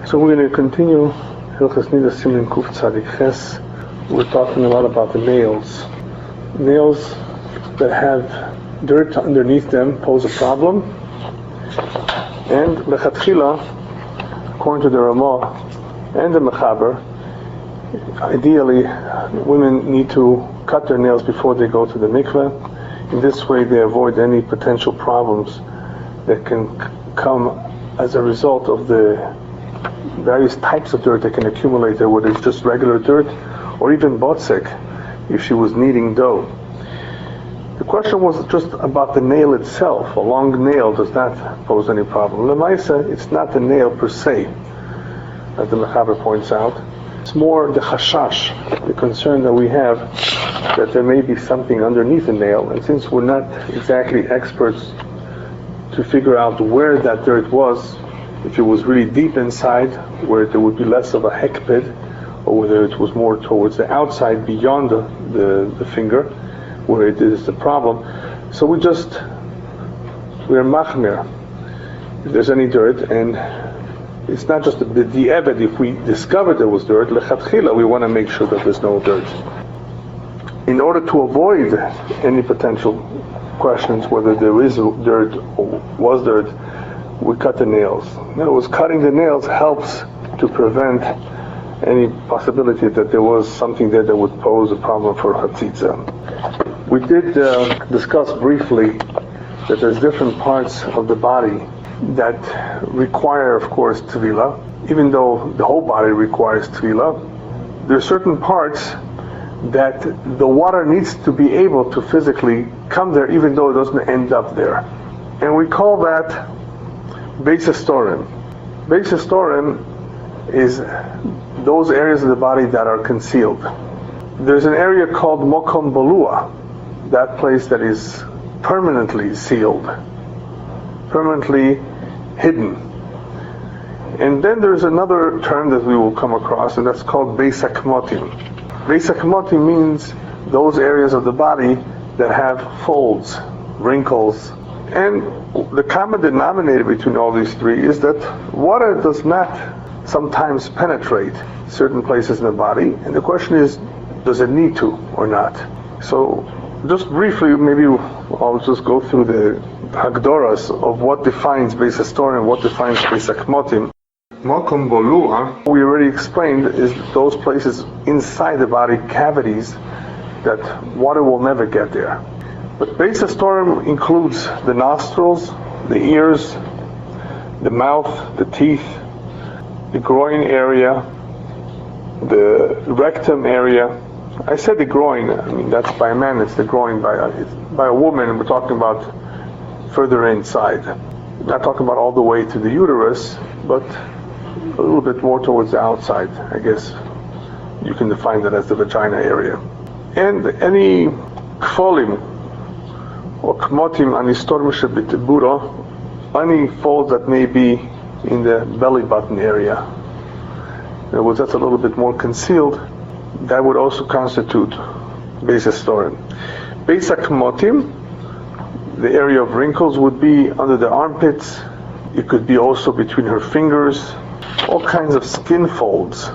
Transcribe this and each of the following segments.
So we're going to continue Hilchos Niddah Siman Kuf Tzadik Ches. We're talking a lot about the nails. Nails that have dirt underneath them pose a problem. And lechatchila, according to the Ramah and the Mechaber, ideally women need to cut their nails before they go to the mikveh. In this way they avoid any potential problems that can come as a result of the various types of dirt that can accumulate there, whether it's just regular dirt or even botzek if she was kneading dough. The question was just about the nail itself. A long nail does not pose any problem. L'maisa, it's not the nail per se, as the Mechaber points out. It's more the chashash, the concern that we have that there may be something underneath the nail, and since we're not exactly experts to figure out where that dirt was, if it was really deep inside, where there would be less of a hekped, or whether it was more towards the outside, beyond the finger, where it is the problem. So we're machmir if there's any dirt, and it's not just the di'eved. If we discover there was dirt, lechatchila, we want to make sure that there's no dirt. In order to avoid any potential questions whether there is dirt or was dirt, we cut the nails. In other words, cutting the nails helps to prevent any possibility that there was something there that would pose a problem for hatzitza. We did discuss briefly that there's different parts of the body that require, of course, tevilah. Even though the whole body requires tevilah, there are certain parts that the water needs to be able to physically come there, even though it doesn't end up there. And we call that Beis Hastorim. Beis Hastorim is those areas of the body that are concealed. There's an area called Mokom Bolua, that place that is permanently sealed, permanently hidden. And then there's another term that we will come across, and that's called Beis HaKmotim. Beis HaKmotim means those areas of the body that have folds, wrinkles. And the common denominator between all these three is that water does not sometimes penetrate certain places in the body, and the question is, does it need to or not? So just briefly, maybe I'll just go through the hagdoras of what defines Beis Hastorim and what defines Beis HaKmotim. Mokom Bolua, we already explained, is those places inside the body, cavities, that water will never get there. But Beis Hastorim includes the nostrils, the ears, the mouth, the teeth, the groin area, the rectum area. I said the groin, I mean that's by a man, it's the groin. By a woman, we're talking about further inside. We're not talking about all the way to the uterus, but a little bit more towards the outside. I guess you can define that as the vagina area. And any kfolim, or kmotim anistor b'tibura, any fold that may be in the belly button area. In other words, that's a little bit more concealed. That would also constitute Beis Hastorim. Beis HaKmotim, the area of wrinkles, would be under the armpits. It could be also between her fingers. All kinds of skin folds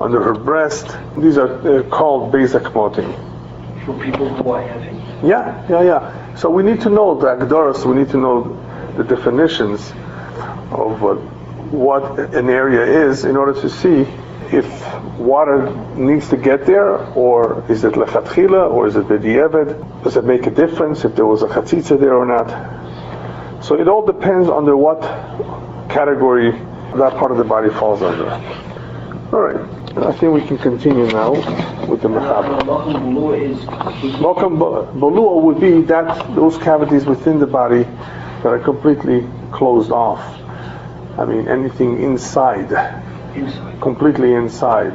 under her breast. These are called Beis HaKmotim. For people who are heavy? Yeah. So we need to know the agdoros, we need to know the definitions of what an area is in order to see if water needs to get there, or is it lechatchila, or is it b'di'eved? Does it make a difference if there was a chatzitza there or not? So it all depends under what category that part of the body falls under. Alright, I think we can continue now with the Mechaber. Mokom Bolua would be those cavities within the body that are completely closed off. I mean, anything inside, completely inside.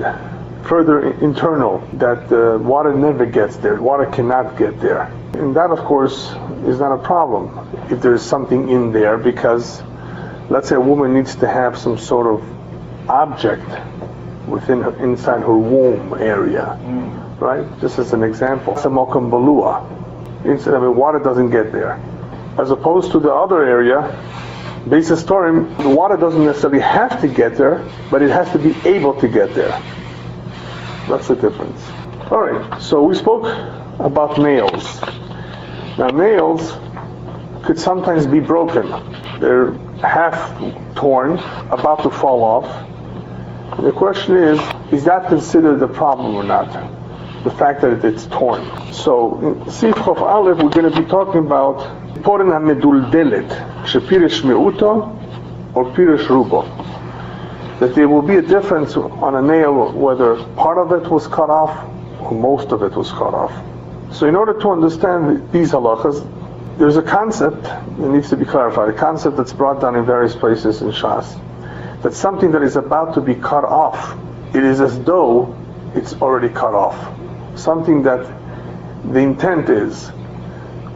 Further internal, that the water never gets there, water cannot get there. And that, of course, is not a problem if there's something in there, because let's say a woman needs to have some sort of object inside her womb area, right? Just as an example, it's a Mokom Bolua. Water doesn't get there. As opposed to the other area Basis Torim, the water doesn't necessarily have to get there, but it has to be able to get there. That's the difference. Alright, so we spoke about nails. Now nails could sometimes be broken. They're half torn, about to fall off. The question is that considered a problem or not? The fact that it's torn. So in Sif Chof Aleph we're going to be talking about Poren HaMeduldelet, Shepirish Meuto or Pirish Rubo. That there will be a difference on a nail whether part of it was cut off or most of it was cut off. So in order to understand these halachas, there's a concept that needs to be clarified, a concept that's brought down in various places in Shas, that something that is about to be cut off, it is as though it's already cut off. Something that the intent is,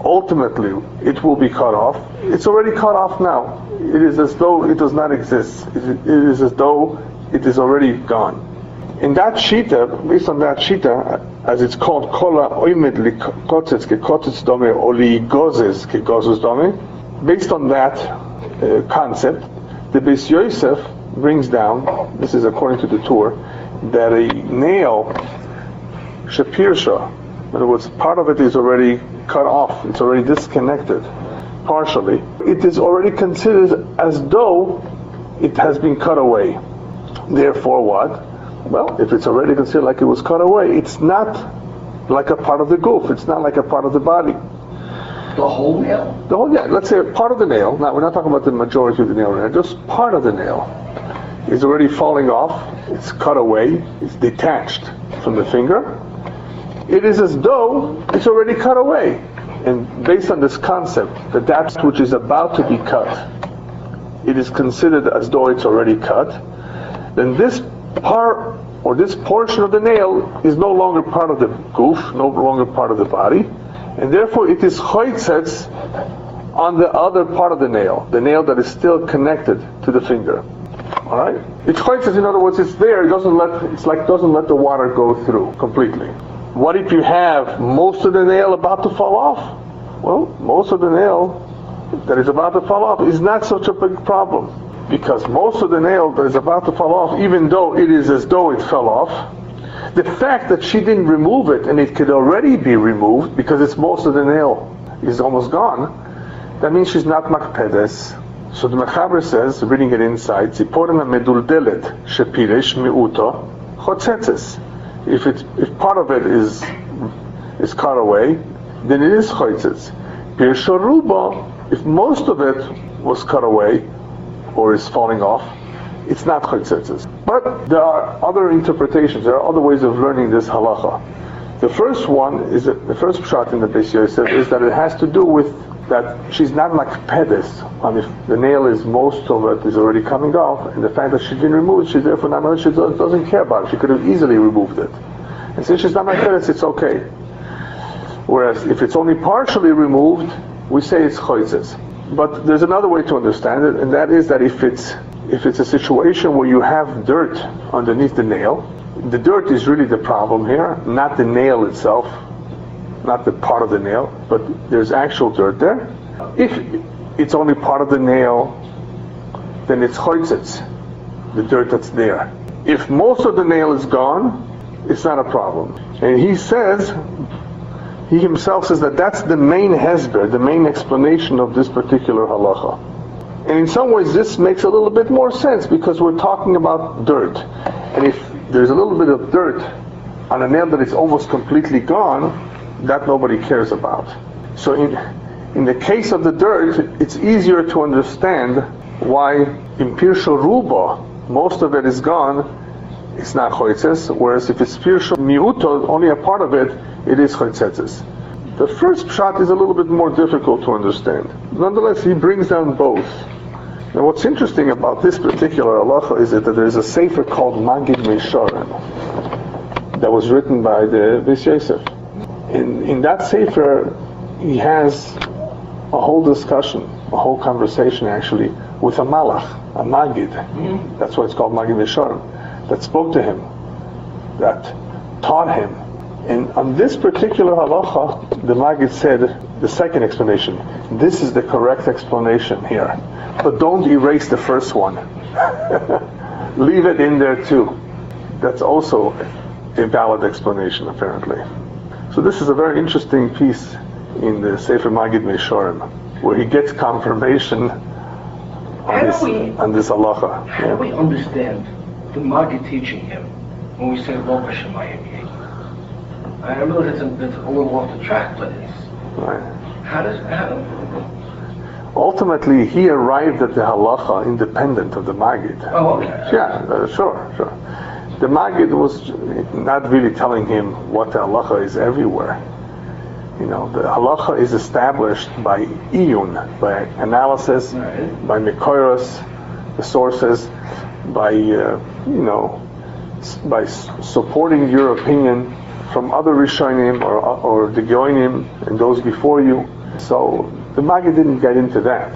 ultimately, it will be cut off. It's already cut off now. It is as though it does not exist. It is as though it is already gone. In that shita, based on that shita, as it's called, kola oimed likotzetz kekotzetz dome or ligozes kegozus dome, based on that concept, the Beis Yosef brings down, this is according to the Tur, that a nail, shapirsha, in other words, part of it is already cut off, it's already disconnected, partially. It is already considered as though it has been cut away. Therefore what? Well, if it's already considered like it was cut away, it's not like a part of the goof, it's not like a part of the body. The whole nail? The whole, yeah, let's say part of the nail, now we're not talking about the majority of the nail, just part of the nail is already falling off, it's cut away, it's detached from the finger. It is as though it's already cut away. And based on this concept, that which is about to be cut, it is considered as though it's already cut, then this part or this portion of the nail is no longer part of the goof, no longer part of the body, and therefore it is choitzetz on the other part of the nail that is still connected to the finger. All right, it's choitzetz. In other words, it's there. It doesn't let the water go through completely. What if you have most of the nail about to fall off? Well, most of the nail that is about to fall off is not such a big problem, because most of the nail that is about to fall off, even though it is as though it fell off, the fact that she didn't remove it and it could already be removed because it's most of the nail is almost gone, that means she's not makpedes. So the Mechaber says, reading it inside, Ziporim meduldelet shepirish miuto chotzetzes. If part of it is cut away, then it is chotzetzes. Pirsho ruba, if most of it was cut away or is falling off, it's not chotzetzes. But there are other interpretations, there are other ways of learning this halacha. The first one is that the first pshat in the Beis Yosef is that it has to do with that she's not makpedes on if the nail is most of it is already coming off, and the fact that she didn't remove it, she's therefore not, she doesn't care about it. She could have easily removed it. And since she's not makpedes, it's okay. Whereas if it's only partially removed, we say it's choitzes. But there's another way to understand it, and that is that if it's a situation where you have dirt underneath the nail, the dirt is really the problem here, not the nail itself, not the part of the nail, but there's actual dirt there. If it's only part of the nail, then it's choitzes, the dirt that's there. If most of the nail is gone, it's not a problem. And he himself says that that's the main hesber, the main explanation of this particular halacha. And in some ways this makes a little bit more sense, because we're talking about dirt. And if there's a little bit of dirt on a nail that is almost completely gone, that nobody cares about. So in the case of the dirt, it's easier to understand why in Pirsho Ruba, most of it is gone, it's not choitzes, whereas if it's Pirsho Miuto, only a part of it, it is choitzetzes. The first pshat is a little bit more difficult to understand. Nonetheless, he brings down both. Now what's interesting about this particular halacha is that there is a sefer called Magid Meisharim that was written by the Beis Yosef. In that sefer, he has a whole discussion, a whole conversation actually, with a malach, a magid. Mm-hmm. That's why it's called Magid Meisharim, that spoke to him, that taught him. And on this particular halacha, the Maggid said the second explanation. This is the correct explanation here, but don't erase the first one. Leave it in there too. That's also a valid explanation, apparently. So this is a very interesting piece in the Sefer Maggid Meishorim, where he gets confirmation on this halacha. How do we understand the Maggid teaching him when we say Lo B'Shemayim? I realize that's a little off the track, but it's Right. how Ultimately, he arrived at the halacha independent of the Maggid. Oh, okay. Yeah, sure. The Maggid was not really telling him what the halacha is everywhere. The halacha is established by iyun, by analysis, by Mikvaot, the sources, by by supporting your opinion from other Rishonim or the Goyim and those before you. So the Maggid didn't get into that.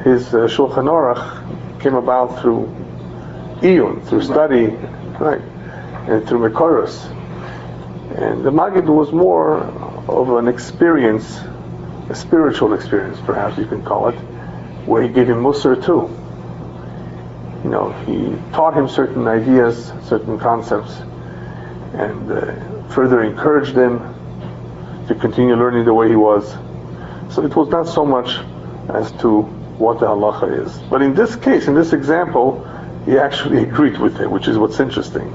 His Shuchan Aruch came about through iyun, through study, right, and through Mikvaot. And the Maggid was more of an experience, a spiritual experience, perhaps you can call it, where he gave him Musar too. He taught him certain ideas, certain concepts, and further encouraged him to continue learning the way he was. So it was not so much as to what the halacha is. But in this case, in this example, he actually agreed with it, which is what's interesting.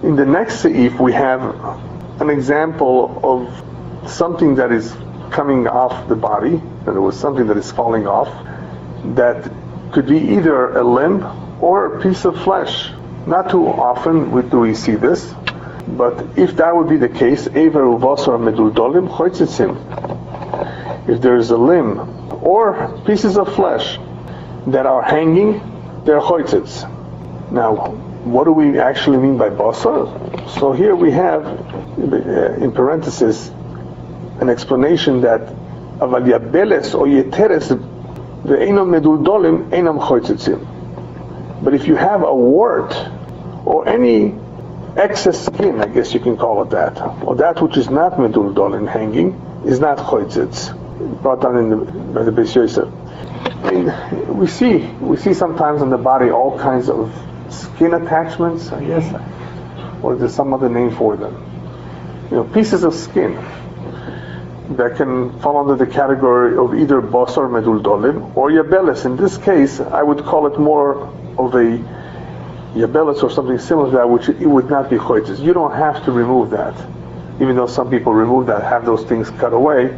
In the next seif, we have an example of something that is coming off the body, in other words, something that is falling off, that could be either a limb or a piece of flesh. Not too often do we see this, but if that would be the case, Eiver uvasar meduldolim choitzitzim. If there is a limb or pieces of flesh that are hanging, they're choitzitz. Now, what do we actually mean by basar? So here we have, in parentheses, an explanation that aval yabeles o yeteres ve'enam meduldolim enam choitzitzim. But if you have a wart or any excess skin, I guess you can call it that, or that which is not meduldolim hanging, is not choitzitz, brought down by the Beis Yosef. We see sometimes in the body all kinds of skin attachments, I guess, or there's some other name for them. Pieces of skin that can fall under the category of either basar meduldolim or yabeles. In this case, I would call it more of a yabeles or something similar to that, which it would not be choitzes. You don't have to remove that. Even though some people remove that, have those things cut away,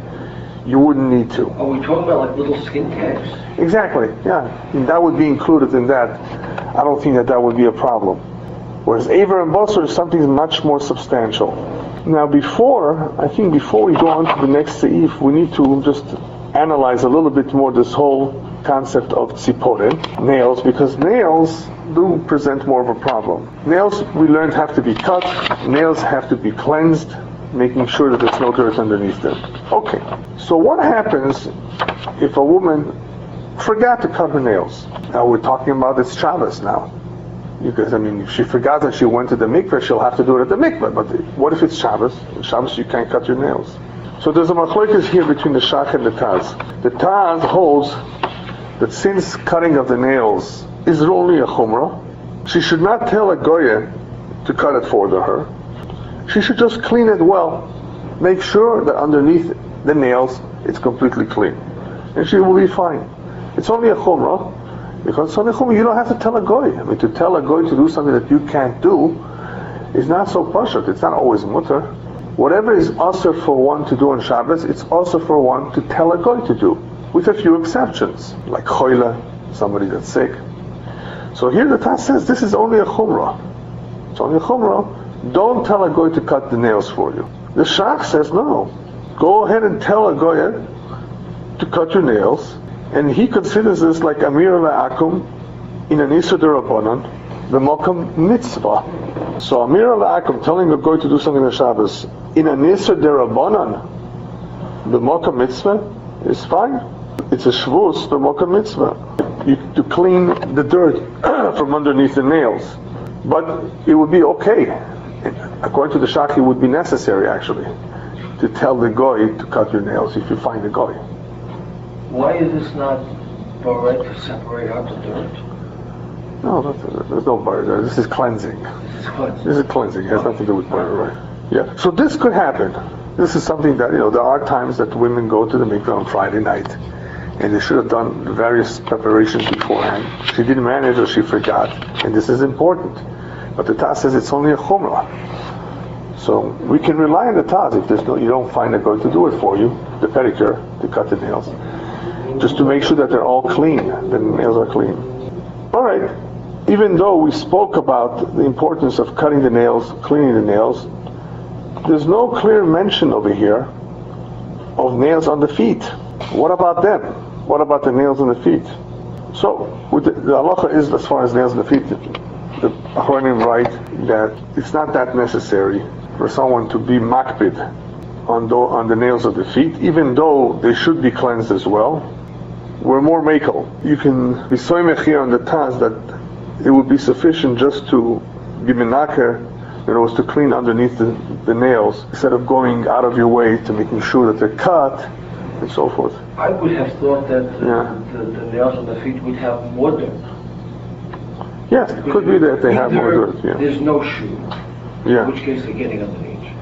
you wouldn't need to. Are we talking about like little skin tags? Exactly, yeah. That would be included in that. I don't think that would be a problem. Whereas Aver and Basar is something much more substantial. Now before we go on to the next seif, we need to just analyze a little bit more this whole concept of tziporim, nails, because nails do present more of a problem. Nails, we learned, have to be cut. Nails have to be cleansed, making sure that there's no dirt underneath them. Okay, so what happens if a woman forgot to cut her nails? Now we're talking about it's Shabbos now. Because, if she forgot that she went to the mikveh, she'll have to do it at the mikveh. But what if it's Shabbos? On Shabbos you can't cut your nails. So there's a machlokes here between the Shach and the Taz. The Taz holds that since cutting of the nails is only a chumrah, she should not tell a goya to cut it for her. She should just clean it well. Make sure that underneath the nails it's completely clean. And she will be fine. It's only a chumrah. Because it's only a chumrah, you don't have to tell a goy. To tell a goy to do something that you can't do is not so pashut. It's not always mutter. Whatever is also for one to do on Shabbos, it's also for one to tell a goy to do, with a few exceptions, like choila, somebody that's sick. So here the Taz says this is only a chumrah. It's only a chumrah. Don't tell a goy to cut the nails for you. The Shach says no. Go ahead and tell a goy to cut your nails, and he considers this like amir la'akum in an isur d'Rabbanan, the mokam mitzvah. So amir la'akum, telling a goy to do something on Shabbos in an isur d'Rabbanan, the mokam mitzvah, is fine. It's a shvus, the mokam mitzvah, to clean the dirt from underneath the nails. But it would be okay. According to the Shach, it would be necessary actually to tell the goy to cut your nails if you find the goy. Why is this not right to separate out the dirt? No, there's no bar there. This is cleansing. This is cleansing. It has nothing to do with bar, right? Yeah. So this could happen. This is something that, there are times that women go to the mikveh on Friday night, and they should have done various preparations beforehand. She didn't manage or she forgot, and this is important. But the Taz says it's only a chumrah. So we can rely on the Taz if you don't find a guy to do it for you, the pedicure, to cut the nails, just to make sure that they're all clean, the nails are clean. All right. Even though we spoke about the importance of cutting the nails, cleaning the nails, there's no clear mention over here of nails on the feet. What about them? What about the nails on the feet? So, the halacha is, as far as nails on the feet, the Achronim write that it's not that necessary for someone to be makpid on the nails of the feet, even though they should be cleansed as well. We're more makel. You can be soymech here on the Taz that it would be sufficient just to be menaker, to clean underneath the nails, instead of going out of your way to making sure that they're cut and so forth. I would have thought that the nails on the feet would have more dirt. Yes, it could be that they have more dirt. Yeah. There's no shoe, in which case they're getting underneath.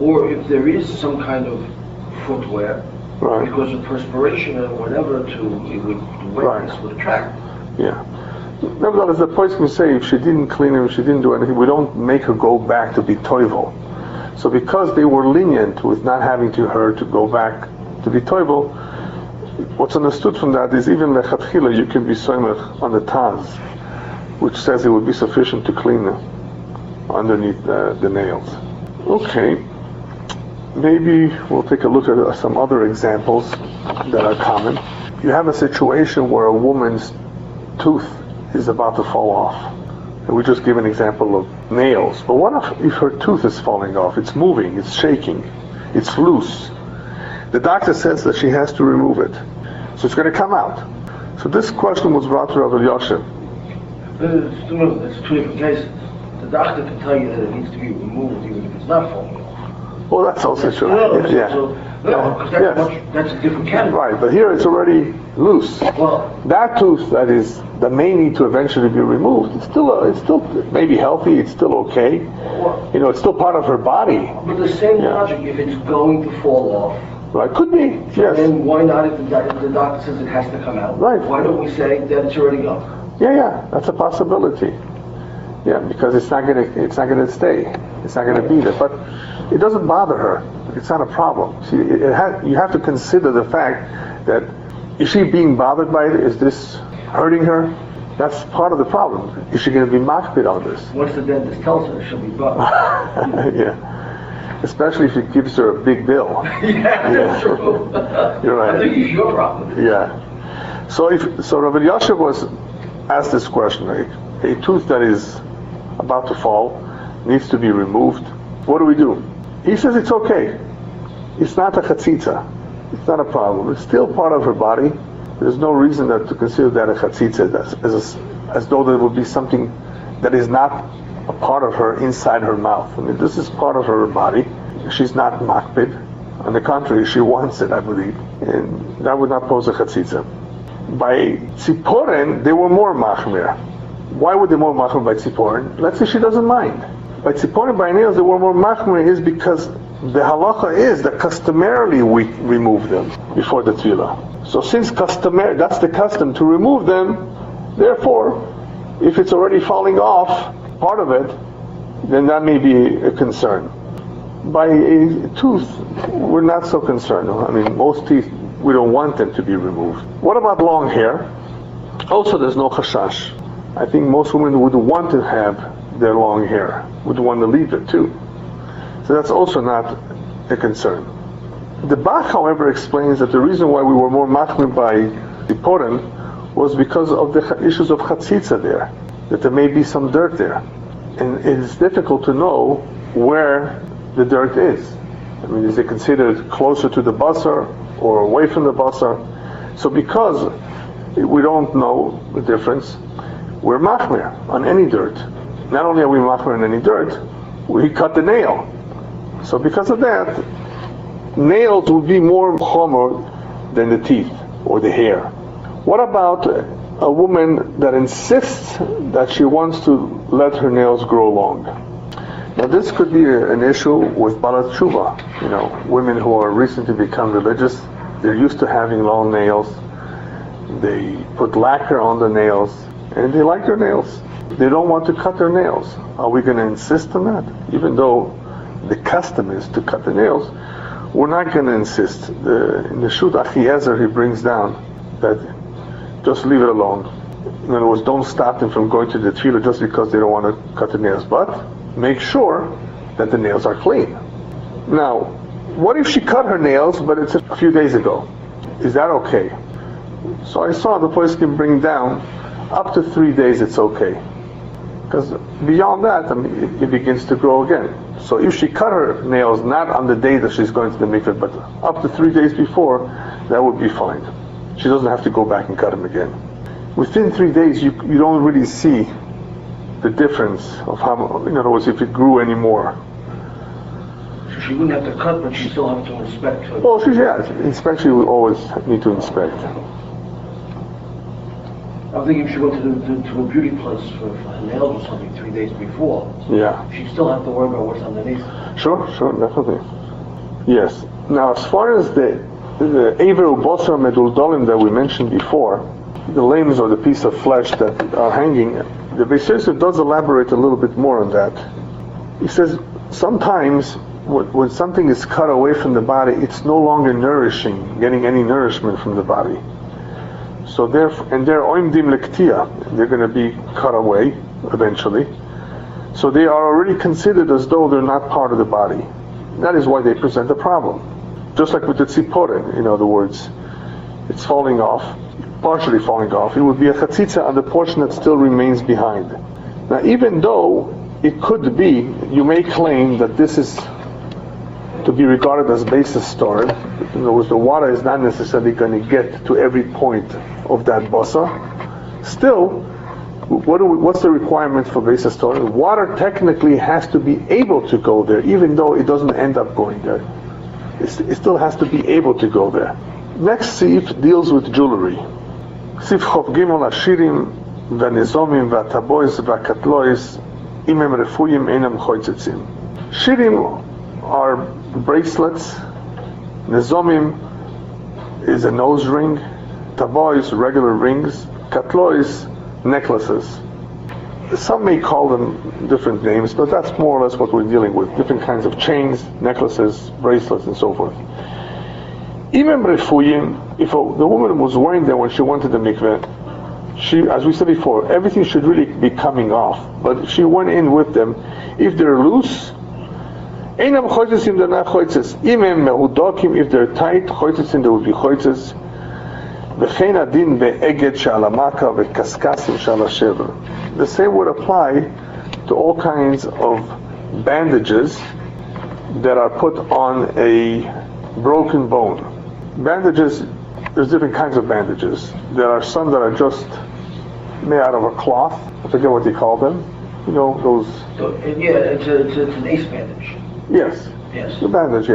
Or if there is some kind of footwear, because of perspiration or whatever, the wetness would attract. Yeah. Nevertheless, the point can say if she didn't clean her, if she didn't do anything, we don't make her go back to be toivel. So because they were lenient with not having her to go back to be toivel, what's understood from that is even lechatchila you can be soymech on the Taz, which says it would be sufficient to clean them underneath the nails. Okay, maybe we'll take a look at some other examples that are common. You have a situation where a woman's tooth is about to fall off. And we just give an example of nails. But what if her tooth is falling off? It's moving, it's shaking, it's loose. The doctor says that she has to remove it. So it's going to come out. So this question was brought to Rabbi Elyahu. It's two different cases. The doctor can tell you that it needs to be removed even if it's not falling off. Well, that's also true. That's a different category. Right, but here it's already loose. Well, that tooth that may need to eventually be removed, it's still maybe healthy, it's still okay. It's still part of her body. But the same logic, if it's going to fall off. Right, could be, yes. Then why not, if the doctor says it has to come out? Right. Why don't we say that it's already gone? Yeah, that's a possibility. Yeah, because it's not gonna stay. It's not gonna be there. But it doesn't bother her. It's not a problem. See, you have to consider the fact that is she being bothered by it? Is this hurting her? That's part of the problem. Is she going to be makpid on this? Once the dentist tells her, she'll be bothered. Yeah. Especially if it gives her a big bill. That's true. You're right. I think it's your problem. Yeah. So Rabbi Elyahu was asked this question: a tooth that is about to fall needs to be removed. What do? He says it's okay. It's not a chatzitza. It's not a problem. It's still part of her body. There's no reason to consider that a chatzitza as though there would be something that is not a part of her inside her mouth. I mean, this is part of her body. She's not makpid. On the contrary, she wants it, I believe. And that would not pose a chatzitza. By tziporen, they were more machmir. Why would they more machmir by tziporen? Let's say she doesn't mind. By tziporen, by nails, they were more machmir is because the halacha is that customarily we remove them before the tefillah. So since that's the custom to remove them, therefore, if it's already falling off, part of it, then that may be a concern. By a tooth, we're not so concerned. I mean, most teeth, we don't want them to be removed. What about long hair? Also, there's no chashash. I think most women would want to have their long hair, would want to leave it too. So that's also not a concern. The Bach, however, explains that the reason why we were more machmir by tziporen was because of the issues of chatzitza there, that there may be some dirt there. And it is difficult to know where the dirt is. I mean, is it considered closer to the Basar or away from the Basar? So because we don't know the difference, we're machmir on any dirt. Not only are we machmir on any dirt, we cut the nail. So because of that, nails would be more chomer than the teeth or the hair. What about a woman that insists that she wants to let her nails grow long? Now this could be an issue with Balat Tshuva. Women who are recently become religious, they're used to having long nails. They put lacquer on the nails, and they like their nails. They don't want to cut their nails. Are we going to insist on that? Even though the custom is to cut the nails, we're not going to insist. In the Shut Achiezer, he brings down that just leave it alone. In other words, don't stop them from going to the tefillah just because they don't want to cut the nails, but make sure that the nails are clean. Now, what if she cut her nails, but it's a few days ago? Is that okay? So I saw the place can bring down up to 3 days it's okay. Because beyond that, it begins to grow again. So if she cut her nails not on the day that she's going to the mikveh, but up to 3 days before, that would be fine. She doesn't have to go back and cut them again. Within 3 days, you don't really see the difference of how, in other words, if it grew anymore. So she wouldn't have to cut, but she still have to inspect her. Well, inspection we always need to inspect. I'm thinking if she went to a beauty place for her nails or something 3 days before, she'd still have to worry about what's underneath. Sure, definitely. Yes. Now, as far as the Aver Basar Meduldolim that we mentioned before, the limbs or the piece of flesh that are hanging, the Basar does elaborate a little bit more on that. He says sometimes when something is cut away from the body, it's no longer getting any nourishment from the body. So they're oimdim lektia, they're going to be cut away eventually. So they are already considered as though they're not part of the body. That is why they present a problem. Just like with the tziporen, in other words, it's falling off, partially falling off. It would be a chatzitza on the portion that still remains behind. Now, even though it could be, you may claim that this is to be regarded as basis stored. In other words, the water is not necessarily going to get to every point of that basar. Still, what's the requirement for basis stored? Water technically has to be able to go there, even though it doesn't end up going there. It still has to be able to go there. Next sif deals with jewelry. Sif Chof Gimel Ashirim v'Nizomim v'Tabois v'Katlois imem refuyim einam choitzitzim. Shirim are bracelets. Nizomim is a nose ring. Tabois, regular rings. Katlois, necklaces. Some may call them different names, but that's more or less what we're dealing with. Different kinds of chains, necklaces, bracelets, and so forth. Imem refuyim, if the woman was wearing them when she went to the mikveh, she, as we said before, everything should really be coming off. But if she went in with them, if they're loose, einam choitzesim, they're not choitzes. Imem mehudokim, if they're tight, choitzesim, there would be choitzes. V'chein adin be'eged she'alamaka v'kaskasim she'alashever. The same would apply to all kinds of bandages that are put on a broken bone. Bandages, there's different kinds of bandages. There are some that are just made out of a cloth. I forget what they call them. Those... it's an ace bandage. Yes. The bandage,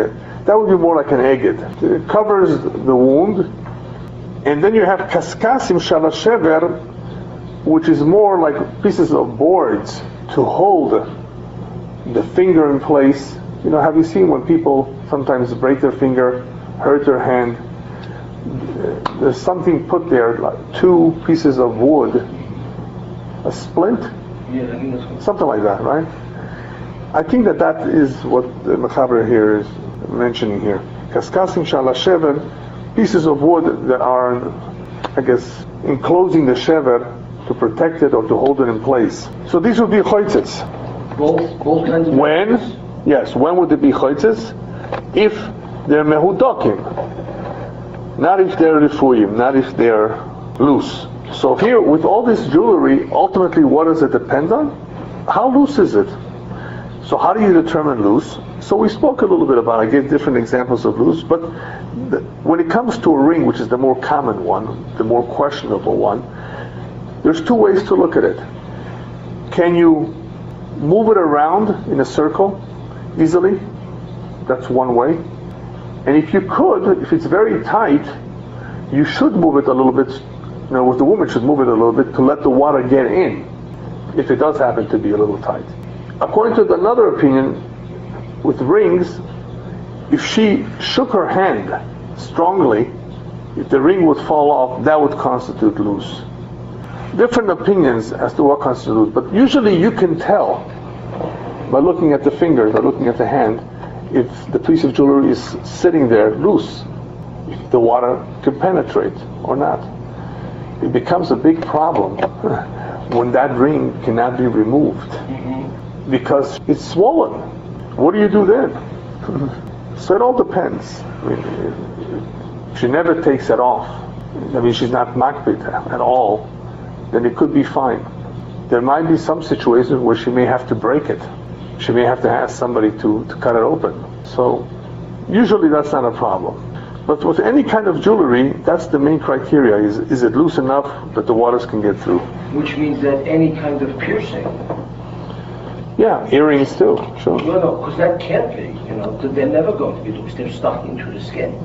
That would be more like an eged. It covers the wound. And then you have kaskasim shalashever, which is more like pieces of boards to hold the finger in place. Have you seen when people sometimes break their finger, hurt their hand? There's something put there, like 2 pieces of wood, a splint? I think that's something like that, right? I think that is what the Mechaber here is mentioning here. Kaskasim shalashever, pieces of wood that are, I guess, enclosing the shever to protect it or to hold it in place. So these would be choitzes. Both kinds of... When would it be choitzes? If they're mehudokim. Not if they're refuyim, not if they're loose. So here, with all this jewelry, ultimately what does it depend on? How loose is it? So how do you determine loose? So we spoke a little bit about, I gave different examples of loose, but when it comes to a ring, which is the more common one, the more questionable one, there's 2 ways to look at it. Can you move it around in a circle easily? That's one way. And if you could, if it's very tight, you should move it a little bit. With the woman should move it a little bit to let the water get in, if it does happen to be a little tight. According to another opinion, with rings, if she shook her hand strongly, if the ring would fall off, that would constitute loose. Different opinions as to what constitutes loose, but usually you can tell by looking at the fingers or looking at the hand if the piece of jewelry is sitting there loose, if the water can penetrate or not. It becomes a big problem when that ring cannot be removed because it's swollen. What do you do then? So it all depends. If she never takes it off, she's not makbid at all, then it could be fine. There might be some situations where she may have to break it. She may have to ask somebody to cut it open. So usually that's not a problem. But with any kind of jewelry, that's the main criteria. Is it loose enough that the waters can get through? Which means that any kind of piercing. Yeah, earrings too, sure. No, because that can't be, they're never going to be loose. They're stuck into the skin.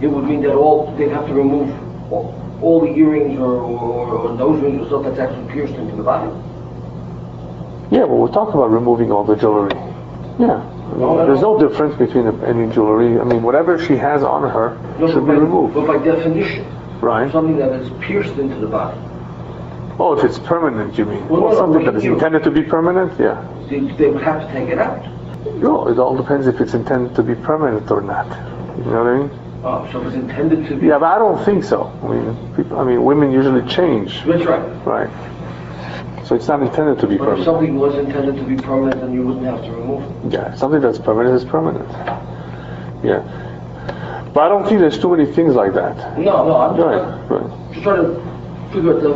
It would mean that they'd have to remove all the earrings or nose rings or stuff that's actually pierced into the body. Yeah, but we're talking about removing all the jewelry. Yeah. There's no difference between any jewelry. Whatever she has on her should be removed. But by definition, right? Something that is pierced into the body. Oh, if it's permanent, you mean? Something that is intended to be permanent, yeah. They would have to take it out. No, it all depends if it's intended to be permanent or not. You know what I mean? Oh, so it's intended to be... Yeah, but I don't think so. Women usually change. That's right. Right. So it's not intended to be permanent. But if something was intended to be permanent, then you wouldn't have to remove it. Yeah, something that's permanent is permanent. Yeah. But I don't think there's too many things like that. No, I'm just trying to figure out the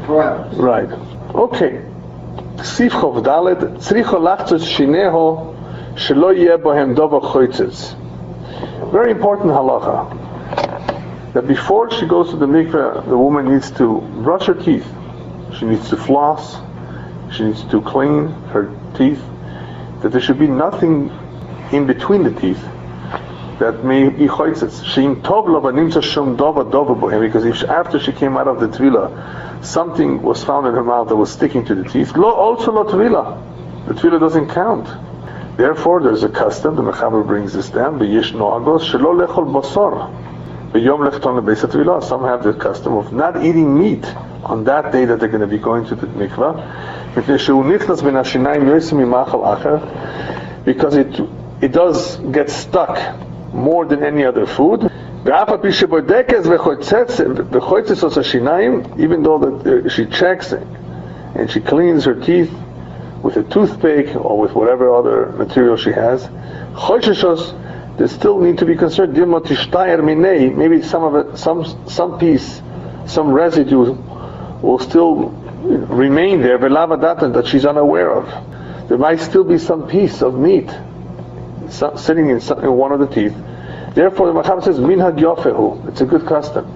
parameters. Right. Okay. Sif Chov Dalet, Tzricho Lachtzos Shineho Shelo Yeh Bohem Dova Choitzes. Very important halacha. That before she goes to the mikveh, the woman needs to brush her teeth. She needs to floss. She needs to clean her teeth. That there should be nothing in between the teeth that may be choitzes. Sheim tov lo v'nimtza shum dova bohem. Because if after she came out of the tefillah, something was found in her mouth that was sticking to the teeth, also lo tefillah. The tefillah doesn't count. Therefore, there's a custom. The Mechaber brings this down. B'yish noagos shelo lechol basar. B'yom lechton lebeis tefillah. Some have the custom of not eating meat on that day that they're going to be going to the mikvah, because it does get stuck more than any other food. Even though that she checks and she cleans her teeth with a toothpick or with whatever other material she has, they still need to be concerned. Maybe some of it, some piece, some residue will still remain there, that she's unaware of. There might still be some piece of meat sitting in one of the teeth. Therefore, the Mechaber says, Minhag Yofehu. It's a good custom.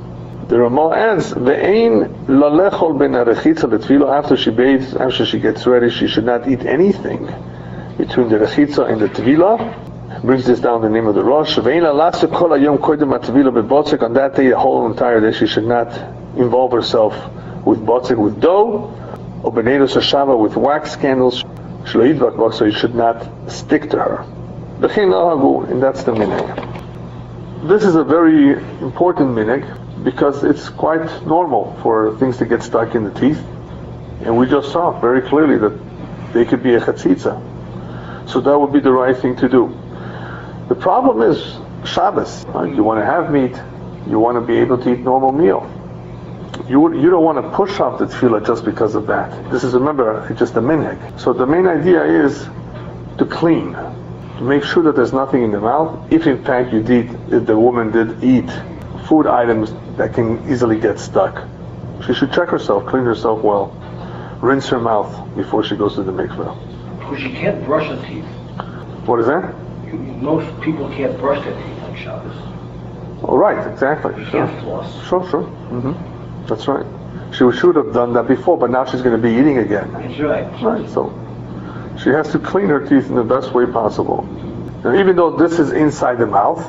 The Ramah adds, Ve'ein lalechol ben arechitza letfilo. After she bathes, after she gets ready, she should not eat anything between the rechitza and the tefillah. Brings this down the name of the Rosh. Ve'ein lalase kol hayom koidem atefillah bebotzek. On that day, the whole entire day, she should not involve herself with botzek, with dough, or benedus hashava, with wax candles, so you should not stick to her. And that's the minhag. This is a very important minhag because it's quite normal for things to get stuck in the teeth, and we just saw very clearly that they could be a chatzitza. So that would be the right thing to do. The problem is Shabbos. Right? You want to have meat, you want to be able to eat normal meal. You don't want to push off the tefillah just because of that. This is, remember, it's just a minhag. So the main idea is to clean, to make sure that there's nothing in the mouth. If in fact if the woman did eat food items that can easily get stuck, she should check herself, clean herself well, rinse her mouth before she goes to the mikveh. Because she can't brush her teeth. What is that? Most people can't brush their teeth on Shabbos. Oh, right, exactly. You can't floss. Sure. Mm-hmm. That's right. She should have done that before, but now she's going to be eating again. That's right. Right, so she has to clean her teeth in the best way possible. Now, even though this is inside the mouth,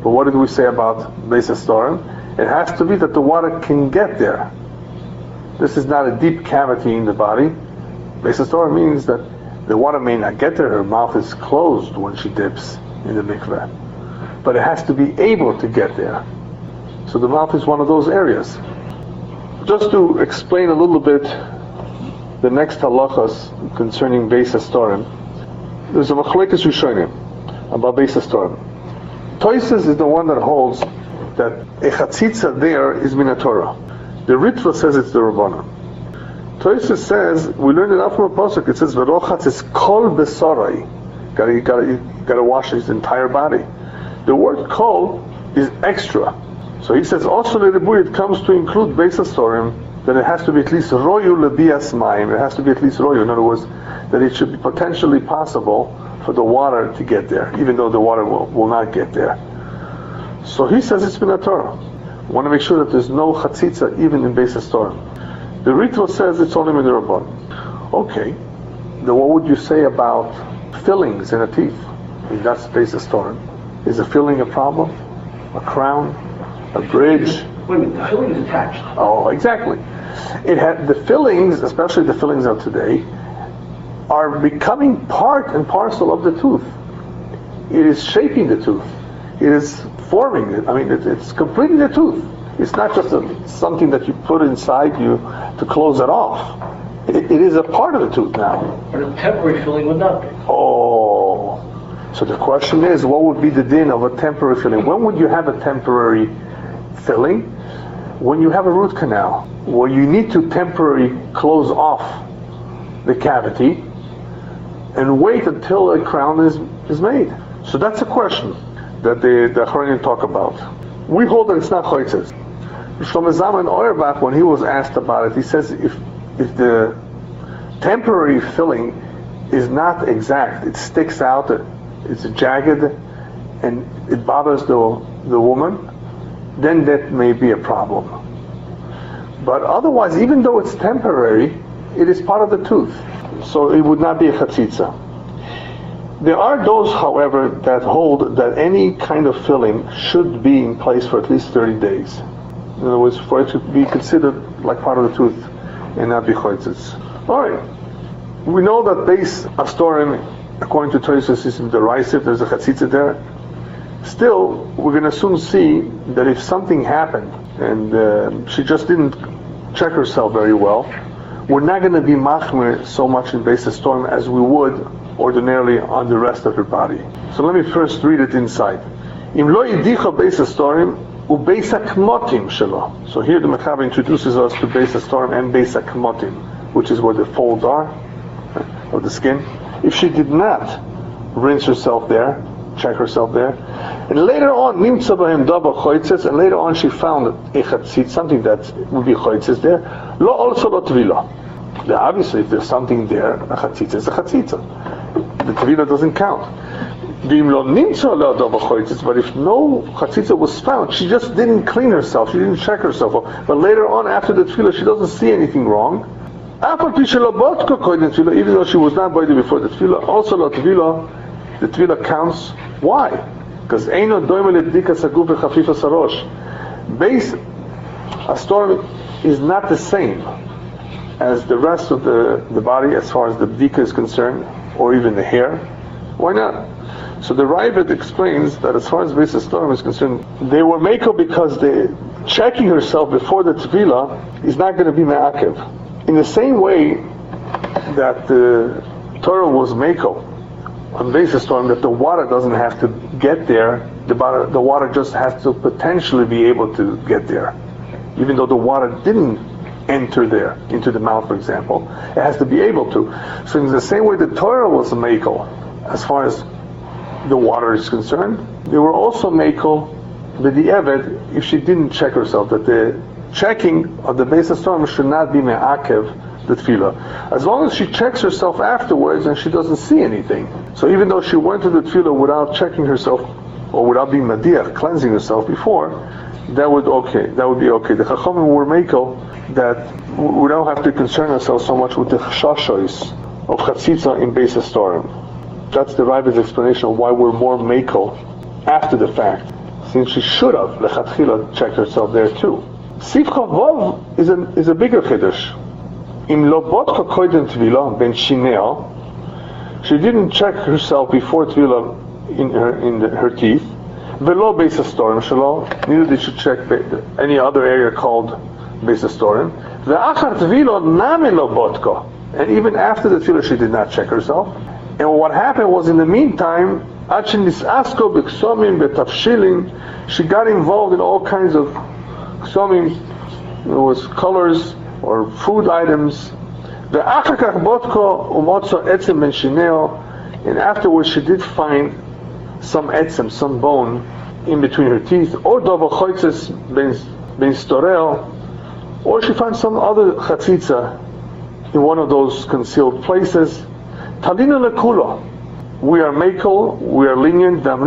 But what did we say about Beis HaStorim? It has to be that the water can get there. This is not a deep cavity in the body. Beis HaStorim means that the water may not get there. Her mouth is closed when she dips in the mikveh. But it has to be able to get there. So the mouth is one of those areas. Just to explain a little bit the next halachas concerning Beis HaStorim, there's a machlekes rishonim about Beis HaStorim. Toises is the one that holds that a chatzitza there is min Torah. The Ritva says it's the Rabbanan. Toises says, we learned it out from a pasuk, it says v'rochatz is kol besarai. You gotta wash his entire body. The word kol is extra. So he says also it comes to include Beis HaStorim, that it has to be at least royu lebias mayim. It has to be at least royu. In other words, that it should be potentially possible for the water to get there, even though the water will not get there. So he says it's min Torah. We want to make sure that there's no chatzitza even in Beis HaStorim. The Ritva says it's only min Rabban. Okay, then what would you say about fillings in a teeth? I mean, that's Beis HaStorim. Is a filling a problem? A crown? A bridge? Wait a minute, the filling is attached. Oh, exactly. It had the fillings, especially the fillings of today, are becoming part and parcel of the tooth. It is shaping the tooth. It is forming it. I mean, it's completing the tooth. It's not just something that you put inside you to close it off. It is a part of the tooth now. But a temporary filling would not be. Oh. So the question is, what would be the din of a temporary filling? When would you have a temporary filling? When you have a root canal, where you need to temporarily close off the cavity and wait until a crown is made. So that's a question that the Achronim talk about. We hold that it's not choitzes. Shlomo Zalman Auerbach, when he was asked about it, he says if the temporary filling is not exact, it sticks out, it's jagged, and it bothers the woman, then that may be a problem. But otherwise, even though it's temporary, it is part of the tooth, so it would not be a chatzitza. There are those, however, that hold that any kind of filling should be in place for at least 30 days. In other words, for it to be considered like part of the tooth and not be choitzes. Alright, we know that Beis HaStorim, according to Tosis, is derisive, there's a chatzitza there. Still, we're going to soon see that if something happened and she just didn't check herself very well, we're not going to be machmir so much in Beis HaStorim as we would ordinarily on the rest of her body. So let me first read it inside. Im lo yidicha Beis HaStorim u Beis HaKmotim shelo. So here the Mechaber introduces us to Beis HaStorim and Beis HaKmotim, which is where the folds are of the skin. If she did not rinse herself there, check herself there, and later on nimtza b'hem daba choitzes, and later on she found a chatzit, something that would be choitzes there, lo also lo tvila. Obviously, if there's something there, a chatzitza is a chatzitza. The tvila doesn't count. But if no chatzitza was found, she just didn't clean herself, she didn't check herself, but later on after the tefillah she doesn't see anything wrong, even though she was not body before the tefillah, also the tefillah counts. Why? Because Beis HaStorim is not the same as the rest of the body as far as the bdika is concerned, or even the hair. Why not? So the Ravid explains that as far as Beis HaStorim is concerned, they were meiko because checking herself before the tefillah is not going to be me'akev. In the same way that the Torah was meiko on Beis HaStorim, that the water doesn't have to get there, the water just has to potentially be able to get there. Even though the water didn't enter there, into the mouth for example, it has to be able to. So in the same way the Torah was meiko, as far as the water is concerned, they were also meiko with the Eved if she didn't check herself, that the checking of the Beis HaStorim should not be me'akev the tefillah. As long as she checks herself afterwards and she doesn't see anything. So even though she went to the tefillah without checking herself, or without being madiach, cleansing herself before, that would be okay. The Chachamim were meiko that we don't have to concern ourselves so much with the chashashos of chatzitza in Beis HaStorim. That's the Ravid's explanation of why we're more meiko after the fact. since she should have lechatchila checked herself there too. Sivcha Vov is a bigger chiddush. Im lo bodka koydem tvila ben shinea, she didn't check herself before tvila in her teeth. Velo beis hastorim shelo, neither did she check any other area called beis hastorim. Ve'achar tvila name lo bodka, and even after the tvila she did not check herself. And what happened was, in the meantime, she got involved in all kinds of ksomim, it was colors or food items. And afterwards she did find some etzem, some bone in between her teeth, or she found some other chatzitza in one of those concealed places. Talina lekula. We are makel, we are lenient, and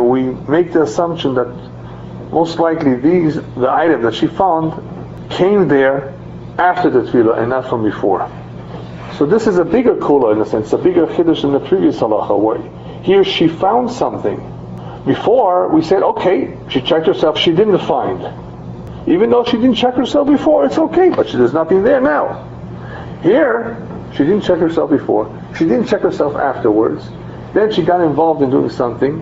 we make the assumption that most likely the item that she found came there after the tefillah and not from before. So this is a bigger kula in a sense, a bigger chiddush than the previous halacha, where here she found something. Before we said, okay, she checked herself, she didn't find. Even though she didn't check herself before, it's okay, but there's nothing there now. Here, she didn't check herself before, she didn't check herself afterwards, then she got involved in doing something,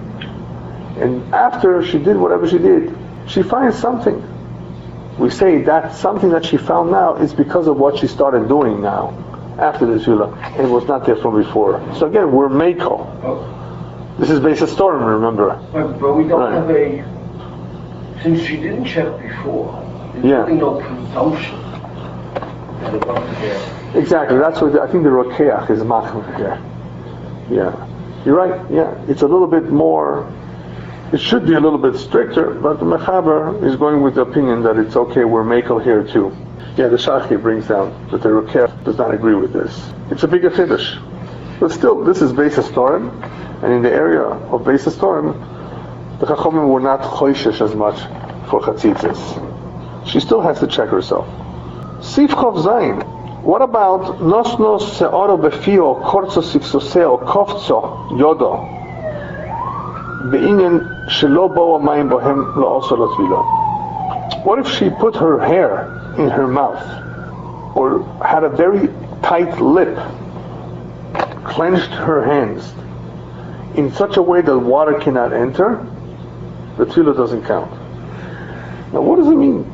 and after she did whatever she did, she finds something. We say that something that she found now is because of what she started doing now, after the tefillah, and was not there from before. So again, we're meiko. This is beis hastorim, remember. But we don't have since she didn't check before, there's really no presumption that it wasn't there. Exactly, that's what I think the rokeach is machmir here. Yeah, you're right. Yeah, it's a little bit more. It should be a little bit stricter, but the mechaber is going with the opinion that it's okay. We're mekel here too. Yeah, the Shachi brings down that the rokeach does not agree with this. It's a bigger chiddush, but still, this is beis hastorim, and in the area of beis hastorim, the chachamim were not choishesh as much for chatzitzes. She still has to check herself. Sifchov zayin. What about nosno seoro befio korzo sifsoseo kofzo yodo be'inyan shelo bo amayim bohem la'oso l'tvila? What if she put her hair in her mouth, or had a very tight lip, clenched her hands in such a way that water cannot enter? The tefillah doesn't count. Now, what does it mean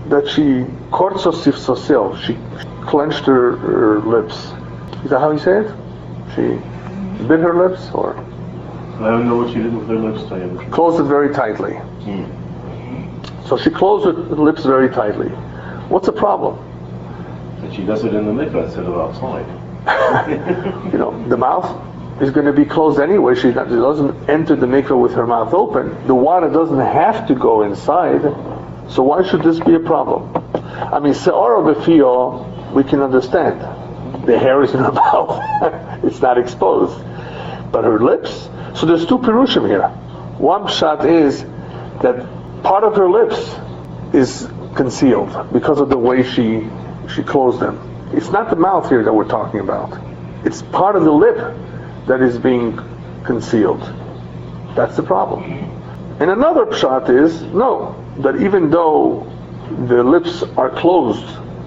that she korzo sifsoseo? She clenched her lips. Is that how you say it? She bit her lips, or? I don't know what she did with her lips. Closed it very tightly. So she closed her lips very tightly. What's the problem? And she does it in the mikvah instead of outside. The mouth is going to be closed anyway. She doesn't enter the mikvah with her mouth open. The water doesn't have to go inside. So why should this be a problem? I mean, se'oro befio, we can understand. The hair is in her mouth. It's not exposed. But her lips? So there's two pirushim here. One pshat is that part of her lips is concealed because of the way she closed them. It's not the mouth here that we're talking about. It's part of the lip that is being concealed. That's the problem. And another pshat is, no, that even though the lips are closed,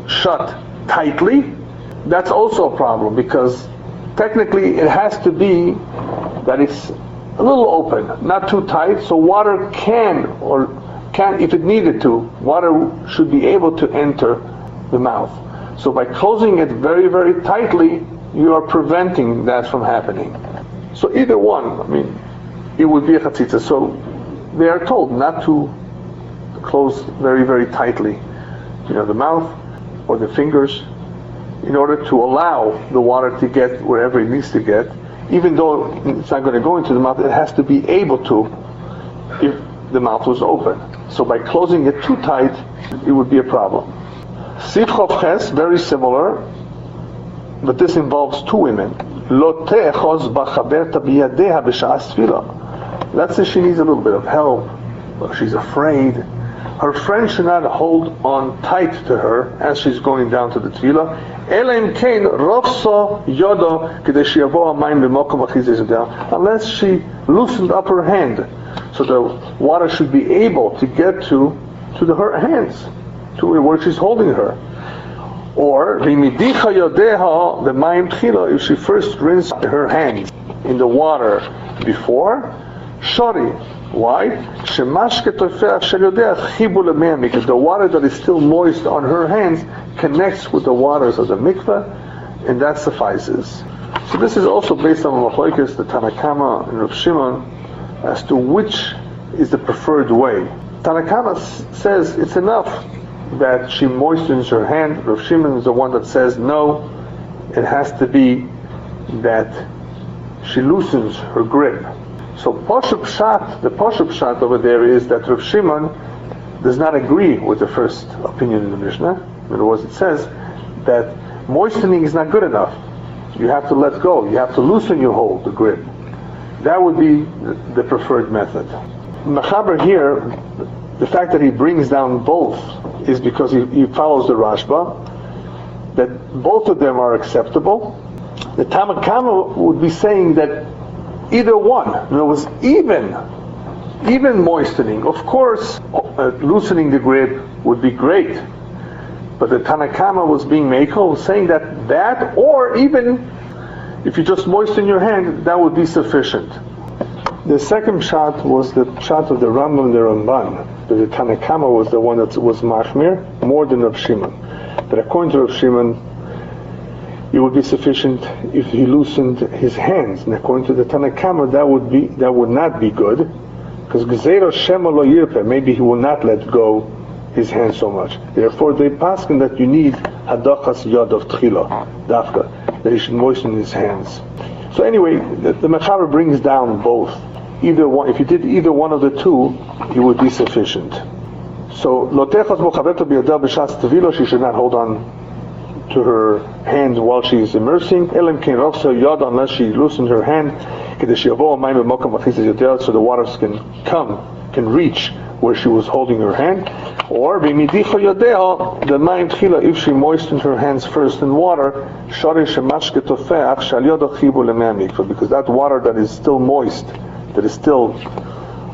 shut tightly, that's also a problem, because technically it has to be that it's a little open, not too tight, so water can, if it needed to, water should be able to enter the mouth. So by closing it very, very tightly, you are preventing that from happening. So either one, it would be a chatzitza. So they are told not to close very, very tightly, the mouth or the fingers, in order to allow the water to get wherever it needs to get. Even though it's not going to go into the mouth, it has to be able to if the mouth was open. So by closing it too tight, it would be a problem. Sifchov Ches, very similar, but this involves two women. Let's say she needs a little bit of help, or she's afraid, her friend should not hold on tight to her as she's going down to the tefillah. Unless she loosened up her hand, so the water should be able to get to her hands, to where she's holding her. Or if she first rinsed her hands in the water before, shori. Why? Because the water that is still moist on her hands connects with the waters of the mikveh, and that suffices. So this is also based on Machlokes, the Tanna Kama and Rav Shimon, as to which is the preferred way. Tanna Kama says it's enough that she moistens her hand. Rav Shimon is the one that says no, it has to be that she loosens her grip. So the Pashup Pshat over there is that Rav Shimon does not agree with the first opinion in the Mishnah. In other words, it says that moistening is not good enough. You have to let go. You have to loosen your hold, the grip. That would be the preferred method. Mechaber here, the fact that he brings down both is because he follows the Rashba, that both of them are acceptable. The Tanna Kama would be saying that either one. In other words, even moistening. Of course, loosening the grip would be great. But the Tanna Kama was being meiko, saying that or even if you just moisten your hand, that would be sufficient. The second shot was the shot of the Rambam and the Ramban. The Tanna Kama was the one that was machmir more than Rav Shimon. But according to Rav Shimon, it would be sufficient if he loosened his hands. And according to the Tanna Kama, that would not be good, because Gezeiro Shema lo yirpeh, maybe he will not let go his hands so much. Therefore, they paskin that you need hadachas yod of tchila, dafka, that he should moisten his hands. So anyway, the Mechaber brings down both. Either one, if you did either one of the two, it would be sufficient. So lotechas mochaveto biyada b'shas tevilo, she should not hold on to her hands while she is immersing. Elam ken rofsa yod, unless she loosened her hand, so the waters can reach where she was holding her hand. Or Yore Deah, the mayim tchila, if she moistened her hands first in water, because that water that is still moist, that is still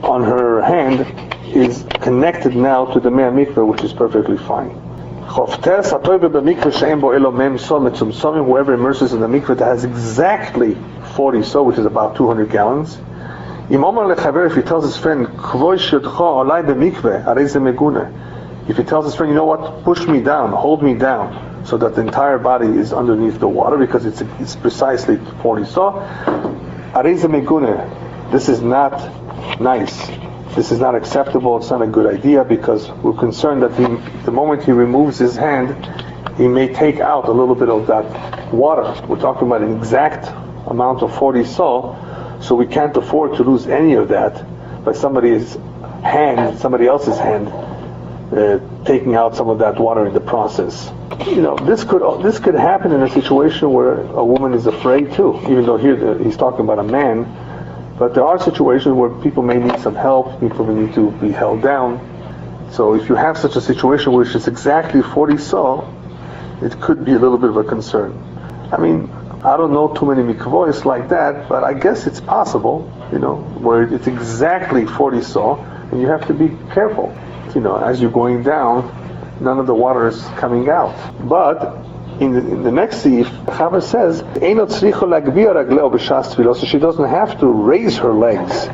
on her hand, is connected now to the mei mikveh, which is perfectly fine. Whoever immerses in the mikveh that has exactly 40 so, which is about 200 gallons. If he tells his friend, if he tells his friend, you know what, push me down, hold me down, so that the entire body is underneath the water, because it's precisely 40 so. This is not nice. This is not acceptable. It's not a good idea, because we're concerned that the moment he removes his hand, he may take out a little bit of that water. We're talking about an exact amount of 40 so we can't afford to lose any of that by somebody else's hand, taking out some of that water in the process. This could happen in a situation where a woman is afraid too, even though here he's talking about a man. But there are situations where people may need some help, people may need to be held down. So if you have such a situation which is exactly 40 so, it could be a little bit of a concern. I mean, I don't know too many mikvois like that, but I guess it's possible, where it's exactly 40 so, and you have to be careful. As you're going down, none of the water is coming out. But in the next seif, Chaver says, so she doesn't have to raise her legs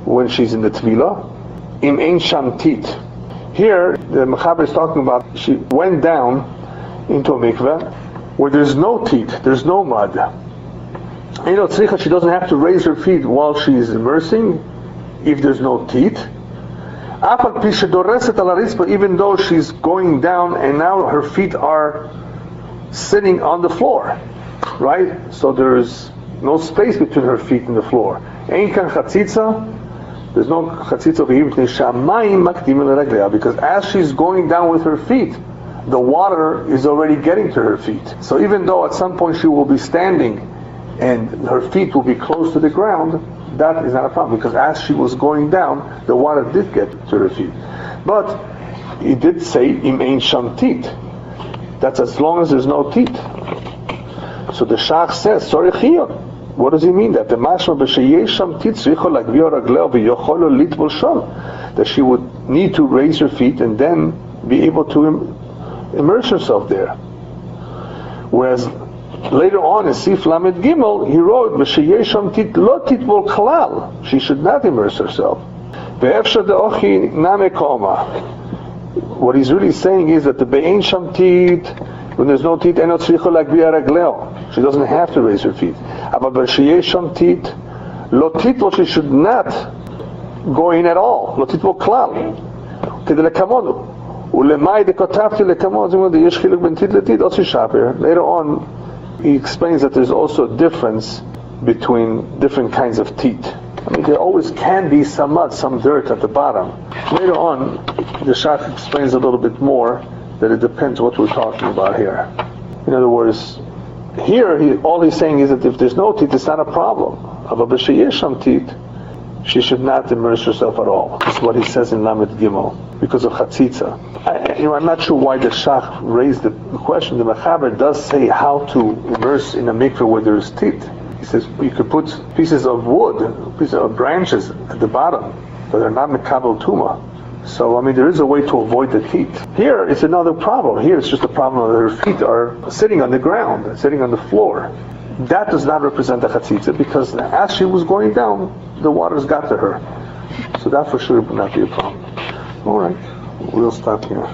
when she's in the tefillah. Im ein sham tit. Here, the Mechaber is talking about she went down into a mikveh where there's no teat, there's no mud. She doesn't have to raise her feet while she's immersing if there's no teat. Even though she's going down and now her feet are sitting on the floor, right? So there's no space between her feet and the floor. There's no chatzitza, because as she's going down with her feet, the water is already getting to her feet. So even though at some point she will be standing and her feet will be close to the ground, that is not a problem, because as she was going down, the water did get to her feet. But he did say, im ein sham tit. That's as long as there's no teeth. So the Shach says, sorry chiyot. What does he mean that? The mashma b'sheyesh sham tit tzricho lagvio ragleo v'yocholo litbol sham. That she would need to raise her feet and then be able to immerse herself there. Whereas later on in Sif Lamed Gimel, he wrote, b'sheyesh sham tit lo titbol klal. She should not immerse herself. Ve'efshar de'ochi name koma. What he's really saying is that the be'ein sham tit, when there's no tit, eno tzricho lagvia ragleo. She doesn't have to raise her feet. But b'sheyesh sham tit, lo titbol, she should not go in at all. Lo titbol klal. Kedei lekamonu. Ulemai dekotavti lekamonu. Yesh chiluk ben tit letit otzi shaper. Later on, he explains that there's also a difference between different kinds of teeth. I mean, there always can be some mud, some dirt at the bottom. Later on, the Shach explains a little bit more that it depends what we're talking about here. In other words, here, all he's saying is that if there's no teeth, it's not a problem. But b'sheyesh sham tit, she should not immerse herself at all. That's what he says in Lamed Gimel, because of chatzitza. I'm not sure why the Shach raised the question. The Mechaber does say how to immerse in a mikveh where there's teeth. He says you could put pieces of wood, pieces of branches at the bottom, but they're not mekabel tuma. So, I mean, there is a way to avoid the teeth. Here, it's another problem. Here, it's just a problem that her feet are sitting on the ground, sitting on the floor. That does not represent the chatzitza, because as she was going down, the waters got to her. So that for sure would not be a problem. All right, we'll stop here.